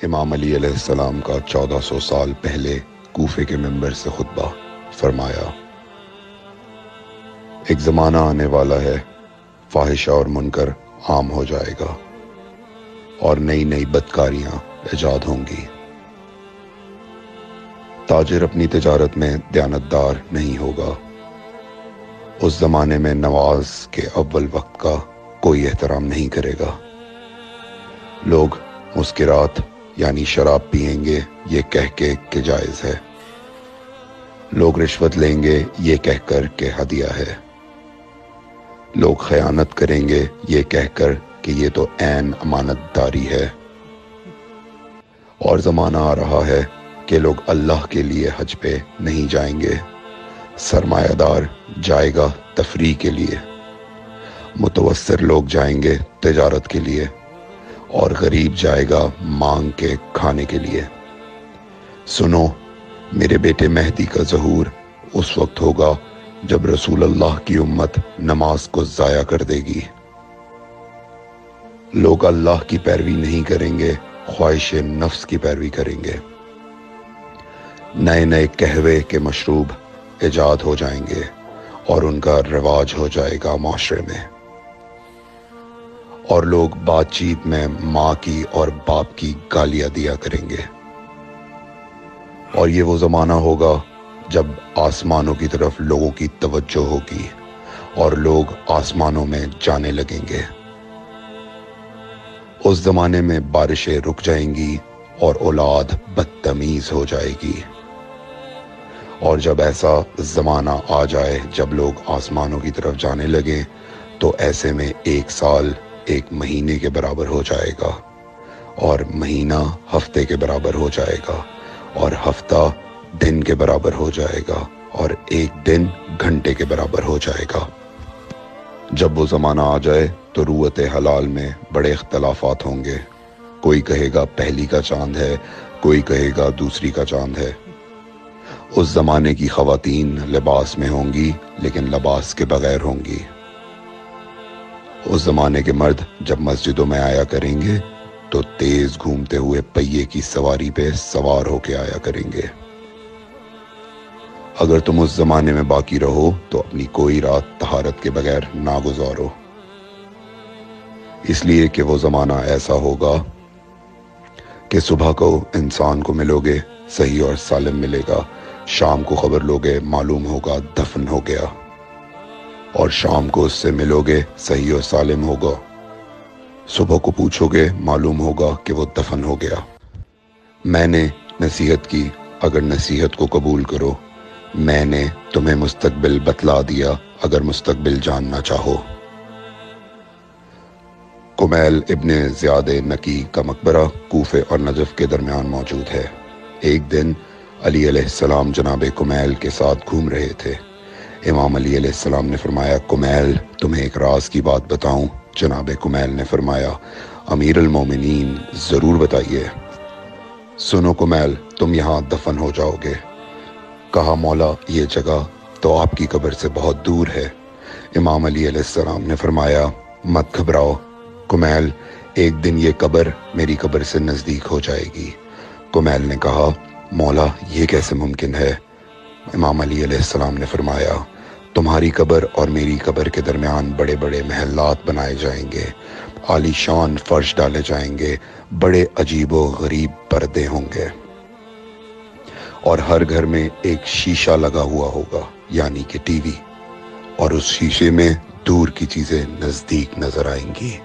امام علی علیہ السلام کا 1400 سال پہلے کوفے کے منبر سے خطبہ فرمایا، ایک زمانہ آنے والا ہے، فاحشہ اور منکر عام ہو جائے گا اور نئی نئی بدکاریاں ایجاد ہوں گی۔ تاجر اپنی تجارت میں دیانتدار نہیں ہوگا۔ اس زمانے میں نماز کے اول وقت کا کوئی احترام نہیں کرے گا۔ لوگ مسکرات یعنی شراب پئیں گے یہ کہہ کے کہ جائز ہے۔ لوگ رشوت لیں گے یہ کہہ کر کہ ہدیہ ہے۔ لوگ خیانت کریں گے یہ کہہ کر کہ یہ تو عین امانت داری ہے۔ اور زمانہ آ رہا ہے کہ لوگ اللہ کے لیے حج پہ نہیں جائیں گے، سرمایہ دار جائے گا تفریح کے لیے، متوسر لوگ جائیں گے تجارت کے لیے، اور غریب جائے گا مانگ کے کھانے کے لیے۔ سنو، میرے بیٹے مہدی کا ظہور اس وقت ہوگا جب رسول اللہ کی امت نماز کو ضائع کر دے گی۔ لوگ اللہ کی پیروی نہیں کریں گے، خواہش نفس کی پیروی کریں گے۔ نئے نئے قہوے کے مشروب ایجاد ہو جائیں گے اور ان کا رواج ہو جائے گا معاشرے میں، اور لوگ بات چیت میں ماں کی اور باپ کی گالیاں دیا کریں گے۔ اور یہ وہ زمانہ ہوگا جب آسمانوں کی طرف لوگوں کی توجہ ہوگی اور لوگ آسمانوں میں جانے لگیں گے۔ اس زمانے میں بارشیں رک جائیں گی اور اولاد بدتمیز ہو جائے گی۔ اور جب ایسا زمانہ آ جائے جب لوگ آسمانوں کی طرف جانے لگیں تو ایسے میں ایک سال ایک مہینے کے برابر ہو جائے گا، اور مہینہ ہفتے کے برابر ہو جائے گا، اور ہفتہ دن کے برابر ہو جائے گا، اور ایک دن گھنٹے کے برابر ہو جائے گا۔ جب وہ زمانہ آ جائے تو روت حلال میں بڑے اختلافات ہوں گے۔ کوئی کہے گا پہلی کا چاند ہے، کوئی کہے گا دوسری کا چاند ہے۔ اس زمانے کی خواتین لباس میں ہوں گی لیکن لباس کے بغیر ہوں گی۔ اس زمانے کے مرد جب مسجدوں میں آیا کریں گے تو تیز گھومتے ہوئے پہیے کی سواری پہ سوار ہو کے آیا کریں گے۔ اگر تم اس زمانے میں باقی رہو تو اپنی کوئی رات طہارت کے بغیر نہ گزارو، اس لیے کہ وہ زمانہ ایسا ہوگا کہ صبح کو انسان کو ملو گے صحیح اور سالم ملے گا، شام کو خبر لوگے معلوم ہوگا دفن ہو گیا، اور شام کو اس سے ملو گے صحیح اور سالم ہوگا، صبح کو پوچھو گے معلوم ہوگا کہ وہ دفن ہو گیا۔ میں نے نصیحت کی، اگر نصیحت کو قبول کرو، میں نے تمہیں مستقبل بتلا دیا اگر مستقبل جاننا چاہو۔ کمیل ابن زیاد نکی کا مقبرہ کوفے اور نجف کے درمیان موجود ہے۔ ایک دن علی علیہ السلام جناب کمیل کے ساتھ گھوم رہے تھے۔ امام علی علیہ السلام نے فرمایا، کمیل تمہیں ایک راز کی بات بتاؤں؟ جناب کمیل نے فرمایا، امیر المومنین ضرور بتائیے۔ سنو کمیل، تم یہاں دفن ہو جاؤ گے۔ کہا، مولا یہ جگہ تو آپ کی قبر سے بہت دور ہے۔ امام علی علیہ السلام نے فرمایا، مت گھبراؤ کمیل، ایک دن یہ قبر میری قبر سے نزدیک ہو جائے گی۔ کمیل نے کہا، مولا یہ کیسے ممکن ہے؟ امام علی علیہ السلام نے فرمایا، تمہاری قبر اور میری قبر کے درمیان بڑے بڑے محلات بنائے جائیں گے، عالی شان فرش ڈالے جائیں گے، بڑے عجیب و غریب پردے ہوں گے، اور ہر گھر میں ایک شیشہ لگا ہوا ہوگا یعنی کہ ٹی وی، اور اس شیشے میں دور کی چیزیں نزدیک نظر آئیں گی۔